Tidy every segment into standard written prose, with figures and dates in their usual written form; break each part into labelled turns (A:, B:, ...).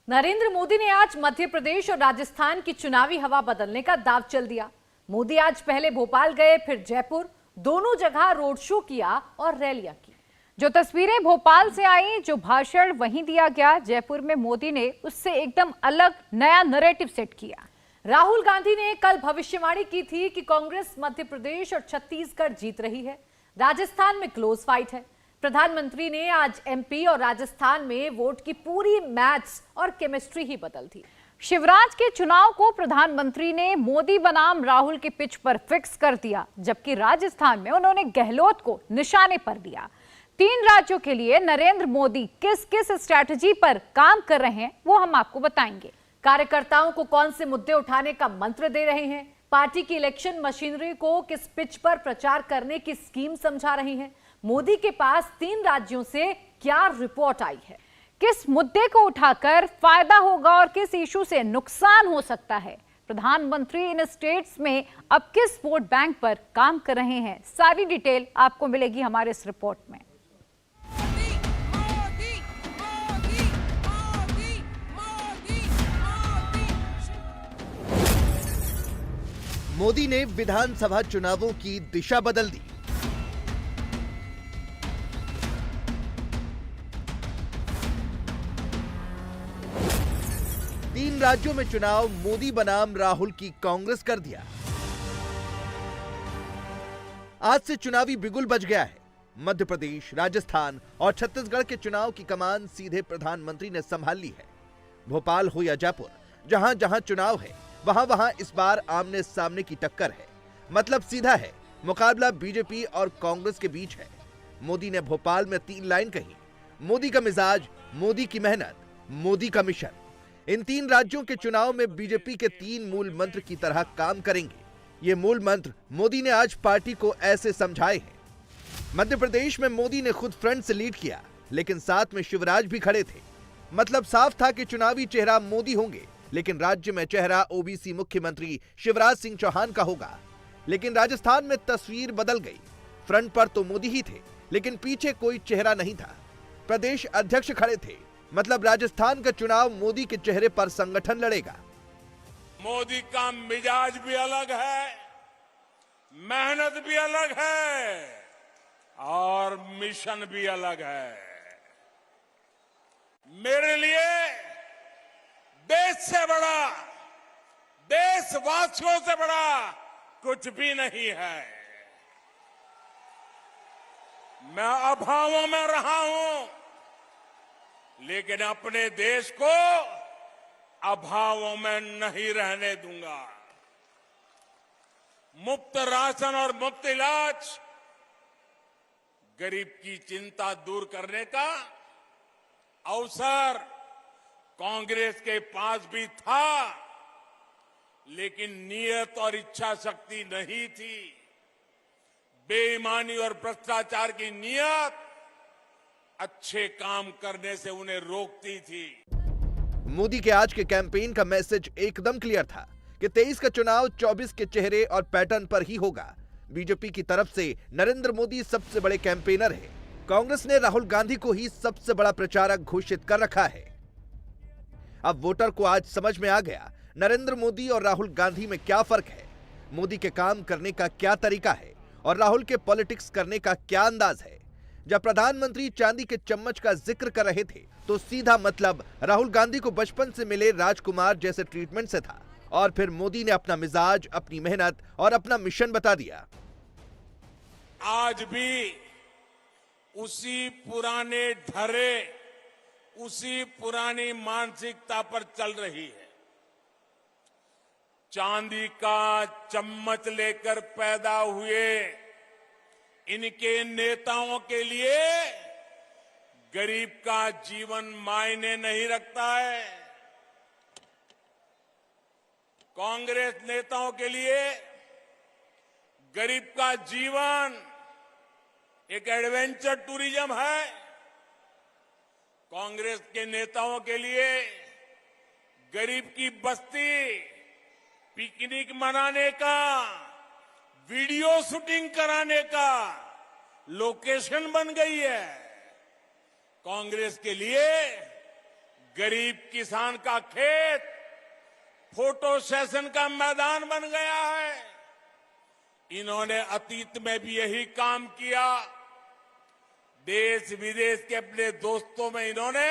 A: नरेंद्र मोदी ने आज मध्य प्रदेश और राजस्थान की चुनावी हवा बदलने का दांव चल दिया। मोदी आज पहले भोपाल गए, फिर जयपुर, दोनों जगह रोड शो किया और रैलियां की।
B: जो तस्वीरें भोपाल से आई, जो भाषण वहीं दिया गया, जयपुर में मोदी ने उससे एकदम अलग नया नैरेटिव सेट किया।
A: राहुल गांधी ने कल भविष्यवाणी की थी कि कांग्रेस मध्य प्रदेश और छत्तीसगढ़ जीत रही है, राजस्थान में क्लोज फाइट है। प्रधानमंत्री ने आज एमपी और राजस्थान में वोट की पूरी मैथ्स और केमिस्ट्री ही बदल दी।
B: शिवराज के चुनाव को प्रधानमंत्री ने मोदी बनाम राहुल के पिच पर फिक्स कर दिया, जबकि राजस्थान में उन्होंने गहलोत को निशाने पर दिया। 3 राज्यों के लिए नरेंद्र मोदी किस किस स्ट्रैटेजी पर काम कर रहे हैं, वो हम आपको बताएंगे।
A: कार्यकर्ताओं को कौन से मुद्दे उठाने का मंत्र दे रहे हैं, पार्टी की इलेक्शन मशीनरी को किस पिच पर प्रचार करने की स्कीम समझा रही हैं, मोदी के पास 3 राज्यों से क्या रिपोर्ट आई है,
B: किस मुद्दे को उठाकर फायदा होगा और किस इशू से नुकसान हो सकता है, प्रधानमंत्री इन स्टेट्स में अब किस वोट बैंक पर काम कर रहे हैं, सारी डिटेल आपको मिलेगी हमारे इस रिपोर्ट में।
C: मोदी ने विधानसभा चुनावों की दिशा बदल दी। तीन राज्यों में चुनाव मोदी बनाम राहुल की कांग्रेस कर दिया। आज से चुनावी बिगुल बज गया है। मध्य प्रदेश, राजस्थान और छत्तीसगढ़ के चुनाव की कमान सीधे प्रधानमंत्री ने संभाल ली है। भोपाल हो या जयपुर, जहां जहां चुनाव है वहां वहां इस बार आमने सामने की टक्कर है। मतलब सीधा है, मुकाबला बीजेपी और कांग्रेस के बीच है। मोदी ने भोपाल में 3 लाइन कही। मोदी का मिजाज, मोदी की मेहनत, मोदी का मिशन। इन 3 राज्यों के चुनाव में बीजेपी के 3 मूल मंत्र की तरह काम करेंगे। ये मूल मंत्र मोदी ने आज पार्टी को ऐसे समझाए हैं। मध्य प्रदेश में मोदी ने खुद फ्रंट से लीड किया, लेकिन साथ में शिवराज भी खड़े थे। मतलब साफ था कि चुनावी चेहरा मोदी होंगे, लेकिन राज्य में चेहरा ओबीसी मुख्यमंत्री शिवराज सिंह चौहान का होगा। लेकिन राजस्थान में तस्वीर बदल गई। फ्रंट पर तो मोदी ही थे, लेकिन पीछे कोई चेहरा नहीं था। प्रदेश अध्यक्ष खड़े थे। मतलब राजस्थान का चुनाव मोदी के चेहरे पर संगठन लड़ेगा।
D: मोदी का मिजाज भी अलग है, मेहनत भी अलग है और मिशन भी अलग है। मेरे लिए देश से बड़ा, देशवासियों से बड़ा कुछ भी नहीं है। मैं अभावों में रहा हूं, लेकिन अपने देश को अभावों में नहीं रहने दूंगा। मुफ्त राशन और मुफ्त इलाज, गरीब की चिंता दूर करने का अवसर कांग्रेस के पास भी था, लेकिन नियत और इच्छा शक्ति नहीं थी। बेईमानी और भ्रष्टाचार की नियत अच्छे काम करने से उन्हें रोकती थी।
C: मोदी के आज के कैंपेन का मैसेज एकदम क्लियर था कि 23 का चुनाव 24 के चेहरे और पैटर्न पर ही होगा। बीजेपी की तरफ से नरेंद्र मोदी सबसे बड़े कैंपेनर हैं। कांग्रेस ने राहुल गांधी को ही सबसे बड़ा प्रचारक घोषित कर रखा है। अब वोटर को आज समझ में आ गया नरेंद्र मोदी और राहुल गांधी में क्या फर्क है, मोदी के काम करने का क्या तरीका है और राहुल के पॉलिटिक्स करने का क्या अंदाज है। जब प्रधानमंत्री चांदी के चम्मच का जिक्र कर रहे थे, तो सीधा मतलब राहुल गांधी को बचपन से मिले राजकुमार जैसे ट्रीटमेंट से था। और फिर मोदी ने अपना मिजाज, अपनी मेहनत और अपना मिशन बता दिया।
D: आज भी उसी पुराने ढर्रे, उसी पुरानी मानसिकता पर चल रही है। चांदी का चम्मच लेकर पैदा हुए इनके नेताओं के लिए गरीब का जीवन मायने नहीं रखता है। कांग्रेस नेताओं के लिए गरीब का जीवन एक एडवेंचर टूरिज्म है। कांग्रेस के नेताओं के लिए गरीब की बस्ती पिकनिक मनाने का, वीडियो शूटिंग कराने का लोकेशन बन गई है। कांग्रेस के लिए गरीब किसान का खेत फोटो सेशन का मैदान बन गया है। इन्होंने अतीत में भी यही काम किया। देश विदेश के अपने दोस्तों में इन्होंने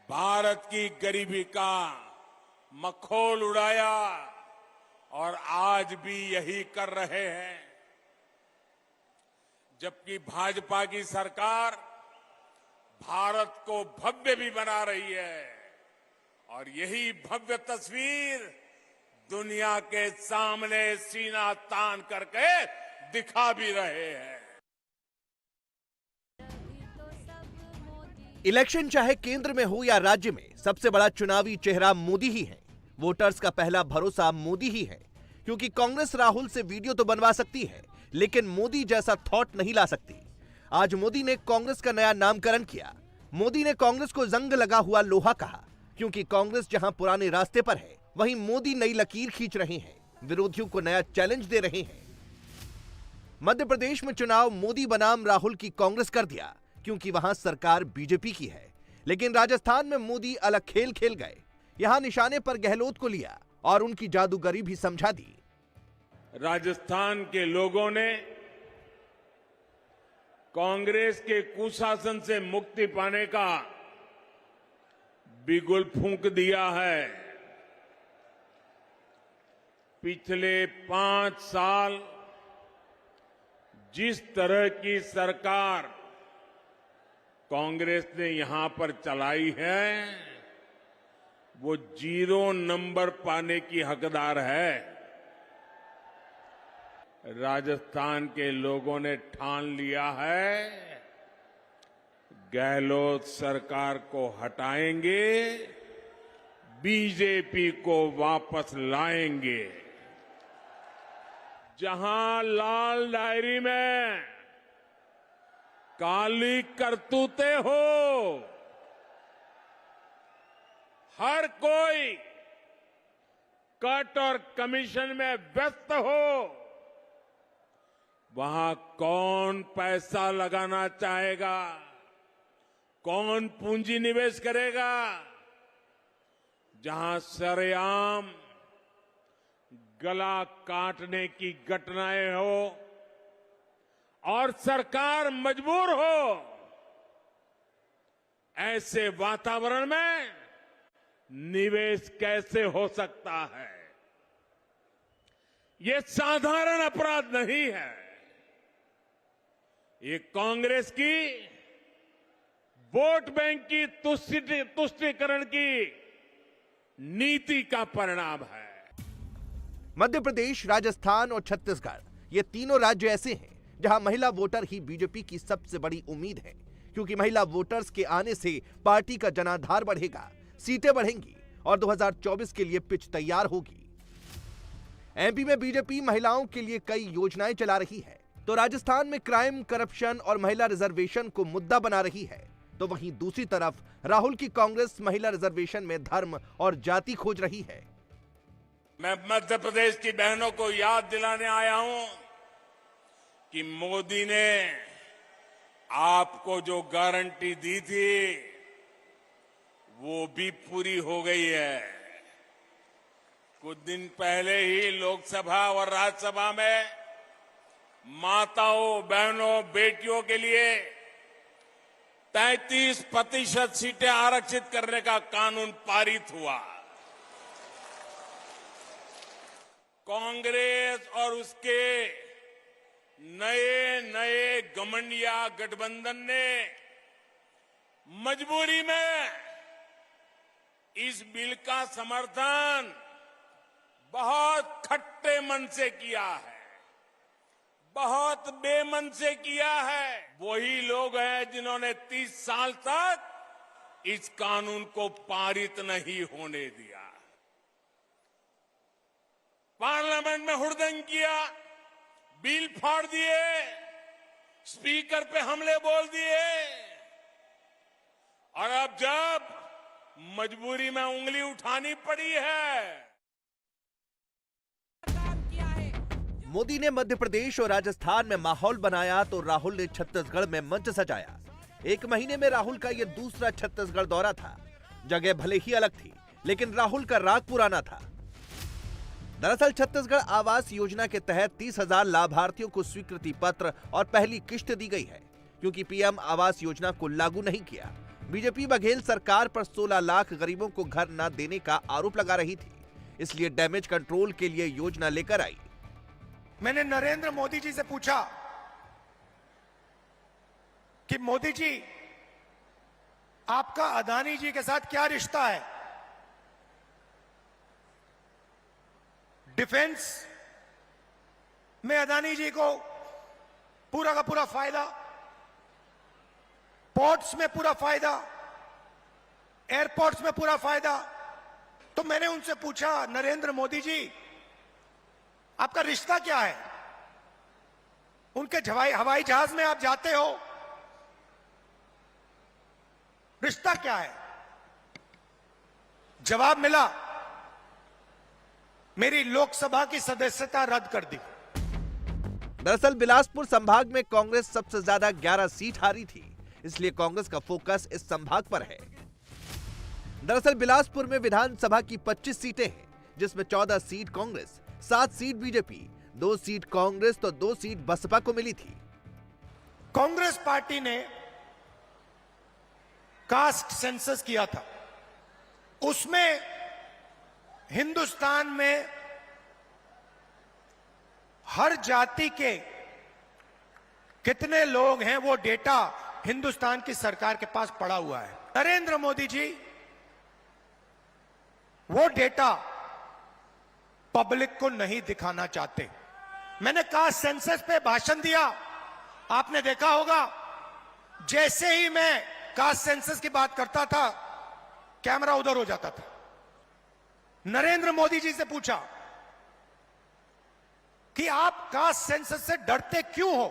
D: भारत की गरीबी का मखौल उड़ाया और आज भी यही कर रहे हैं। जबकि भाजपा की सरकार भारत को भव्य भी बना रही है और यही भव्य तस्वीर दुनिया के सामने सीना तान करके दिखा भी रहे हैं।
C: इलेक्शन चाहे केंद्र में हो या राज्य में, सबसे बड़ा चुनावी चेहरा मोदी ही है। वोटर्स का पहला भरोसा मोदी ही है, क्योंकि कांग्रेस राहुल से वीडियो तो बनवा सकती है, लेकिन मोदी जैसा थॉट नहीं ला सकती। आज मोदी ने कांग्रेस का नया नामकरण किया। मोदी ने कांग्रेस को जंग लगा हुआ लोहा कहा, क्योंकि कांग्रेस जहां पुराने रास्ते पर है, वहीं मोदी नई लकीर खींच रहे हैं, विरोधियों को नया चैलेंज दे रहे हैं। मध्य प्रदेश में चुनाव मोदी बनाम राहुल की कांग्रेस कर दिया, क्योंकि वहां सरकार बीजेपी की है। लेकिन राजस्थान में मोदी अलग खेल खेल गए। यहां निशाने पर गहलोत को लिया और उनकी जादूगरी भी समझा दी।
D: राजस्थान के लोगों ने कांग्रेस के कुशासन से मुक्ति पाने का बिगुल फूंक दिया है। पिछले 5 साल जिस तरह की सरकार कांग्रेस ने यहां पर चलाई है, वो 0 नंबर पाने की हकदार है। राजस्थान के लोगों ने ठान लिया है, गहलोत सरकार को हटाएंगे, बीजेपी को वापस लाएंगे। जहां लाल डायरी में काली करतूतें हो, हर कोई कट और कमीशन में व्यस्त हो, वहां कौन पैसा लगाना चाहेगा, कौन पूंजी निवेश करेगा? जहां सरेआम गला काटने की घटनाएं हो और सरकार मजबूर हो, ऐसे वातावरण में निवेश कैसे हो सकता है? ये साधारण अपराध नहीं है। ये कांग्रेस की वोट बैंक की तुष्टीकरण की नीति का परिणाम है।
C: मध्य प्रदेश, राजस्थान और छत्तीसगढ़, ये तीनों राज्य ऐसे हैं जहां महिला वोटर ही बीजेपी की सबसे बड़ी उम्मीद है, क्योंकि महिला वोटर्स के आने से पार्टी का जनाधार बढ़ेगा, सीटें बढ़ेंगी और 2024 के लिए पिच तैयार होगी। एमपी में बीजेपी महिलाओं के लिए कई योजनाएं चला रही है, तो राजस्थान में क्राइम, करप्शन और महिला रिजर्वेशन को मुद्दा बना रही है। तो वहीं दूसरी तरफ राहुल की कांग्रेस महिला रिजर्वेशन में धर्म और जाति खोज रही है।
D: मैं मध्य प्रदेश की बहनों को याद दिलाने आया हूं कि मोदी ने आपको जो गारंटी दी थी, वो भी पूरी हो गई है। कुछ दिन पहले ही लोकसभा और राज्यसभा में माताओं, बहनों, बेटियों के लिए 33% सीटें आरक्षित करने का कानून पारित हुआ। कांग्रेस और उसके नए नए घमंडिया गठबंधन ने मजबूरी में इस बिल का समर्थन बहुत खट्टे मन से किया है, बहुत बेमन से किया है। वही लोग हैं जिन्होंने 30 साल तक इस कानून को पारित नहीं होने दिया, पार्लियामेंट में हुड़दंग किया, बिल फाड़ दिए, स्पीकर पे हमले बोल दिए, और अब जब मजबूरी में उंगली उठानी पड़ी है।
C: मोदी ने मध्य प्रदेश और राजस्थान में माहौल बनाया तो राहुल ने छत्तीसगढ़ में मंच सजाया। 1 महीने में राहुल का यह दूसरा छत्तीसगढ़ दौरा था जगह भले ही अलग थी, लेकिन राहुल का राग पुराना था। दरअसल छत्तीसगढ़ आवास योजना के तहत 30,000 लाभार्थियों को स्वीकृति पत्र और पहली किश्त दी गई है। क्योंकि पीएम आवास योजना को लागू नहीं किया, बीजेपी बघेल सरकार पर 16 लाख गरीबों को घर न देने का आरोप लगा रही थी, इसलिए डैमेज कंट्रोल के लिए योजना लेकर आई।
E: मैंने नरेंद्र मोदी जी से पूछा कि मोदी जी, आपका अदानी जी के साथ क्या रिश्ता है? डिफेंस में अदानी जी को पूरा का पूरा फायदा, पोर्ट्स में पूरा फायदा, एयरपोर्ट्स में पूरा फायदा। तो मैंने उनसे पूछा, नरेंद्र मोदी जी, आपका रिश्ता क्या है? उनके हवाई जहाज में आप जाते हो, रिश्ता क्या है? जवाब मिला, मेरी लोकसभा की सदस्यता रद्द कर दी।
C: दरअसल बिलासपुर संभाग में कांग्रेस सबसे ज्यादा 11 सीट हारी थी, इसलिए कांग्रेस का फोकस इस संभाग पर है। दरअसल बिलासपुर में विधानसभा की 25 सीटें हैं, जिसमें 14 seat Congress, 7 seat BJP, 2 seat Congress तो 2 सीट बसपा को मिली थी।
E: कांग्रेस पार्टी ने कास्ट सेंसस किया था, उसमें हिंदुस्तान में हर जाति के कितने लोग हैं वो डेटा हिंदुस्तान की सरकार के पास पड़ा हुआ है। नरेंद्र मोदी जी वो डेटा पब्लिक को नहीं दिखाना चाहते। मैंने कास्ट सेंसस पे भाषण दिया, आपने देखा होगा, जैसे ही मैं कास्ट सेंसस की बात करता था, कैमरा उधर हो जाता था। नरेंद्र मोदी जी से पूछा कि आप कास्ट सेंसस से डरते क्यों हो?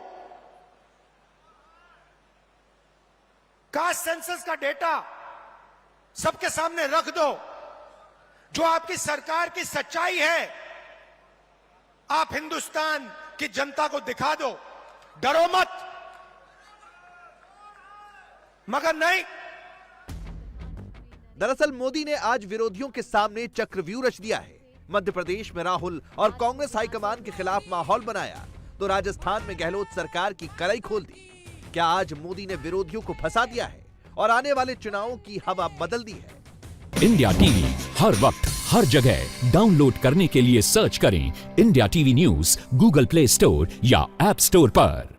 E: कास्ट सेंसस का डेटा सबके सामने रख दो, जो आपकी सरकार की सच्चाई है, आप हिंदुस्तान की जनता को दिखा दो, डरो मत। मगर नहीं।
C: दरअसल मोदी ने आज विरोधियों के सामने चक्रव्यूह रच दिया है। मध्य प्रदेश में राहुल और कांग्रेस हाईकमान के खिलाफ माहौल बनाया, तो राजस्थान में गहलोत सरकार की कड़ाई खोल दी। क्या आज मोदी ने विरोधियों को फंसा दिया है और आने वाले चुनावों की हवा बदल दी है?
F: इंडिया टीवी हर वक्त हर जगह डाउनलोड करने के लिए सर्च करें India TV news Google play store या ऐप स्टोर पर।